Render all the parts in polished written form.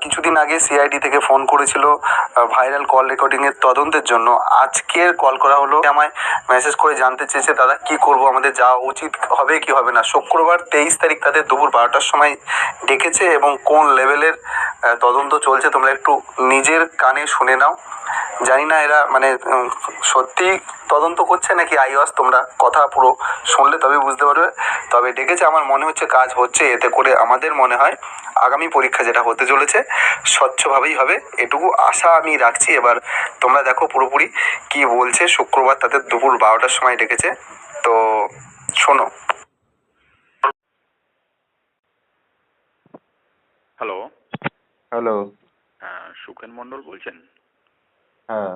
কিছুদিন আগে সিআইডি থেকে ফোন করেছিল ভাইরাল কল রেকর্ডিং এর তদন্তের জন্য। আজকের কল করা হলো, আমায় মেসেজ করে জানতে চেয়েছে দাদা কি করব, আমাদের যাওয়া উচিত হবে কি হবে না। শুক্রবার 23 তারিখ তাদের দুপুর 12টার সময় ডেকেছে এবং কোন লেভেলের তদন্ত চলছে তোমরা একটু নিজের কানে শুনে নাও। জানি না এরা মানে সত্যি তদন্ত করছে নাকি আইওয়াস, তোমরা কথা পুরো শুনলে তবে বুঝতে পারবে। তবে ডেকেছে, আমার মনে হচ্ছে কাজ হচ্ছে, এতে করে আমাদের মনে হয় আগামী পরীক্ষা যেটা হতে চলেছে স্বচ্ছভাবেই হবে, এটুকু আশা আমি রাখছি। এবার তোমরা দেখো পুরোপুরি কি বলছে। শুক্রবার তাদের দুপুর 12টার সময় ডেকেছে, তো শোনো। হ্যালো। হ্যালো। সুখেন মণ্ডল বলছেন? হ্যাঁ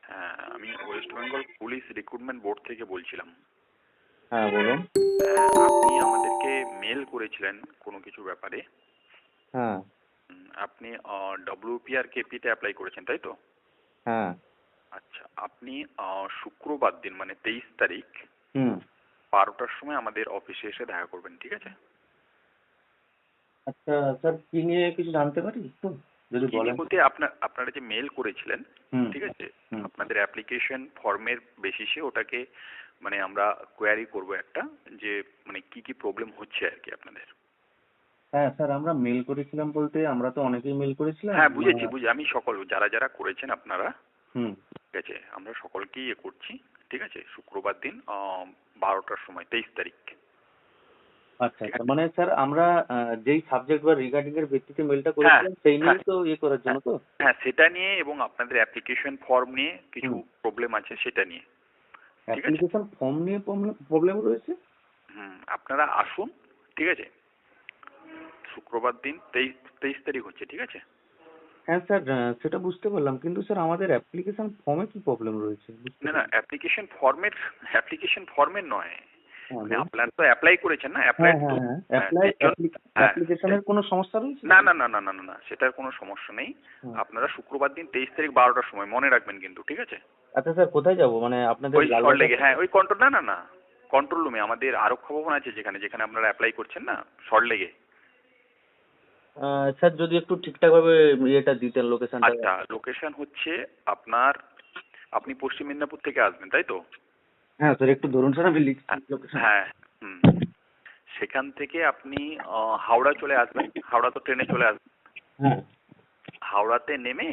হ্যাঁ, আমি West Bengal police recruitment board থেকে বলছিলাম। হ্যাঁ বলুন। আপনি আমাদেরকে মেল করেছিলেন কোনো কিছু ব্যাপারে। হ্যাঁ আপনি ডব্লিউপিআর কেপিতে অ্যাপ্লাই করেছেন, তাই তো? হ্যাঁ। আচ্ছা, আপনি শুক্রবার দিন মানে 23 তারিখ 12টার সময় আমাদের অফিসে এসে দেখা করবেন, ঠিক আছে? আচ্ছা স্যার, কি নিয়ে কিছু জানতে পারি একটু যদি বলেন? বলতে আপনারা যে মেল করেছিলেন, ঠিক আছে, আপনাদের অ্যাপ্লিকেশন ফর্মের বেসিসে ওটাকে মানে আমরা কোয়ারি করব একটা, যে মানে কি কি প্রবলেম হচ্ছে আর কি আপনাদের। হ্যাঁ স্যার, আমরা মেল করেছিলাম বলতে আমরা তো অনেকেই মেল করেছিলাম। হ্যাঁ বুঝেছি, আমি সকল যারা যারা করেছেন আপনারা, ঠিক আছে, আমরা সকলকেই করছি, ঠিক আছে, শুক্রবার দিন 12টার সময় 23 তারিখ। আচ্ছা আচ্ছা, মানে স্যার আমরা যেই সাবজেক্ট বা রিগার্ডিং এর ভিত্তিতে মেলটা করেছিলাম সেই নিয়ে তো করার জন্য তো? হ্যাঁ, সেটা নিয়ে এবং আপনাদের অ্যাপ্লিকেশন ফর্ম নিয়ে কিছু প্রবলেম আছে সেটা নিয়ে। অ্যাপ্লিকেশন ফর্ম নিয়ে প্রবলেম রয়েছে? আপনারা আসুন, ঠিক আছে, শুক্রবার দিন 23 তারিখ হচ্ছে, ঠিক আছে? হ্যাঁ স্যার, সেটা বুঝতে পারলাম, কিন্তু স্যার আমাদের অ্যাপ্লিকেশন ফর্মে কি প্রবলেম রয়েছে? না, অ্যাপ্লিকেশন ফর্মের নয়, মানে আপনারা তো অ্যাপ্লাই করেছেন না, অ্যাপ্লিকেশনের কোনো সমস্যা রয়েছে? না না না না না না, সেটার কোনো সমস্যা নেই। আপনারা শুক্রবার দিন 23 তারিখ 12টার সময় মনে রাখবেন কিন্তু, ঠিক আছে? আচ্ছা স্যার, কোথায় যাব? মানে আপনাদের ওই সল্টলেকে, হ্যাঁ ওই না কন্ট্রোল রুমে, আমাদের আরক্ষা ভবন আছে যেখানে যেখানে আপনারা অ্যাপ্লাই করছেন না, সল্টলেকে। স্যার যদি একটু ঠিকঠাক ভাবে ইয়েটা দিতেন, লোকেশনটা। আচ্ছা, লোকেশন হচ্ছে আপনি পশ্চিম মেদিনীপুর থেকে আসবেন, তাই তো? হ্যাঁ স্যার, একটু ধরুন স্যার, আমি লিখছি লোকেশন। হ্যাঁ, সেখান থেকে আপনি হাওড়া চলে আসবেন, হাওড়া তো ট্রেনে চলে আসবেন। হাওড়াতে নেমে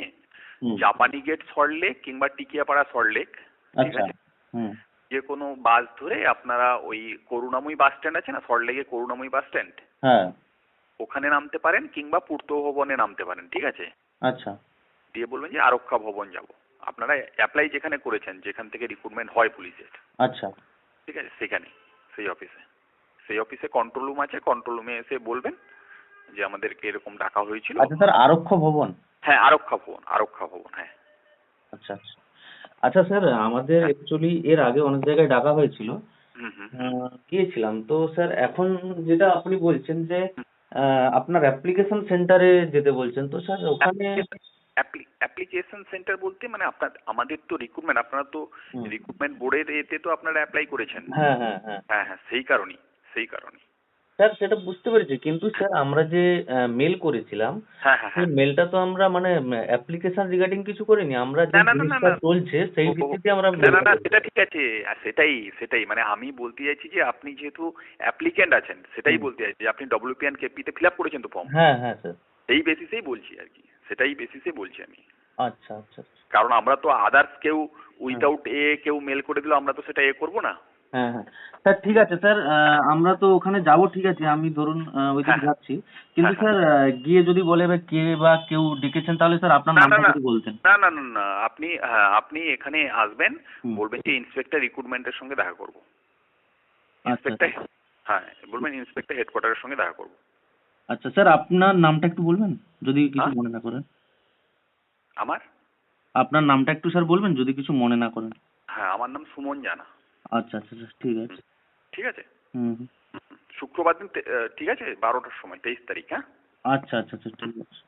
জাপানি গেট সল্টলেক কিংবা টিকিয়াপাড়া সল্টলেক, ঠিক আছে, যে কোনো বাস ধরে আপনারা ওই করুণাময়ী বাস স্ট্যান্ড আছে না সল্টলেকে, করুণাময়ী বাস স্ট্যান্ড, ওখানে নামতে পারেন কিংবা পূর্ত ভবনে নামতে পারেন, ঠিক আছে? আচ্ছা, দিয়ে বলবেন যে আরক্ষা ভবন যাব। আপনারা অ্যাপ্লাই যেখানে করেছেন, যেখান থেকে রিক্রুটমেন্ট হয় পুলিশের, আচ্ছা ঠিক আছে, সেখানে সেই অফিসে কন্ট্রোল রুম আছে, কন্ট্রোল রুমে এসে বলবেন যে আমাদেরকে এরকম ডাকা হয়েছিল। আচ্ছা স্যার, আরক্ষা ভবন? হ্যাঁ, আরক্ষা ভবন, হ্যাঁ। আচ্ছা আচ্ছা আচ্ছা স্যার, আমাদের অ্যাকচুয়ালি এর আগে অনেক জায়গায় ডাকা হয়েছিল, গিয়েছিলাম তো স্যার। এখন যেটা আপনি বলছেন যে আপনার অ্যাপ্লিকেশন সেন্টারে যেতে বলছেন, তো স্যার ওখানে অ্যাপ্লিকেশন সেন্টার বলতে মানে আমাদের তো রিক্রুটমেন্ট, আপনারা তো রিক্রুটমেন্ট বোর্ডের এতে তো আপনারা অ্যাপ্লাই করেছেন। হ্যাঁ হ্যাঁ হ্যাঁ হ্যাঁ, সেই কারণেই স্যার সেটা বুঝতে পেরেছি, কিন্তু স্যার আমরা যে মেল করেছিলাম সেই মেলটা তো আমরা মানে অ্যাপ্লিকেশন রিগার্ডিং কিছু করিনি, আমরা যে জিনিসটা চলছে সেই ভিত্তিতে আমরা। না, সেটা ঠিক আছে, সেটাই মানে আমি বলতে চাইছি যে আপনি যেহেতু অ্যাপ্লিক্যান্ট আছেন, সেটাই বলতে চাইছি যে আপনি ডব্লিউপিএন কেপিতে ফিল আপ করেছেন তো ফর্ম। হ্যাঁ হ্যাঁ স্যার, এই বেসিসেই বলছি আর কি, সেটাই বেসিসে বলছি আমি। আচ্ছা আচ্ছা, কারণ আমরা তো আদার্স কেউ উইদাউট কেউ মেল করে দিল, আমরা তো সেটা করবো না। হ্যাঁ হ্যাঁ স্যার, ঠিক আছে স্যার, আমরা তো ওখানে যাব, ঠিক আছে, আমি ধরুন ওইদিকে যাচ্ছি, কিন্তু স্যার গিয়ে যদি বলে কে বা কেউ ডেকেছেন, তাহলে স্যার আপনার নামটা যদি বলতেন। না, আপনি এখানে আসবেন, বলবেন যে ইন্সপেক্টর রিক্রুটমেন্টের সঙ্গে দেখা করবো। ইন্সপেক্টর, হ্যাঁ বলবেন ইন্সপেক্টর হেডকোয়ার্টারের সঙ্গে দেখা করবো। আচ্ছা স্যার, আপনার নামটা একটু বলবেন যদি কিছু মনে না করেন। আপনার নামটা একটু স্যার বলবেন যদি কিছু মনে না করেন। হ্যাঁ, আমার নাম সুমন জানা। আচ্ছা আচ্ছা স্যার, ঠিক আছে। শুক্রবার দিন, ঠিক আছে, 12টার সময় 23 তারিখ। হ্যাঁ, আচ্ছা আচ্ছা আচ্ছা, ঠিক আছে।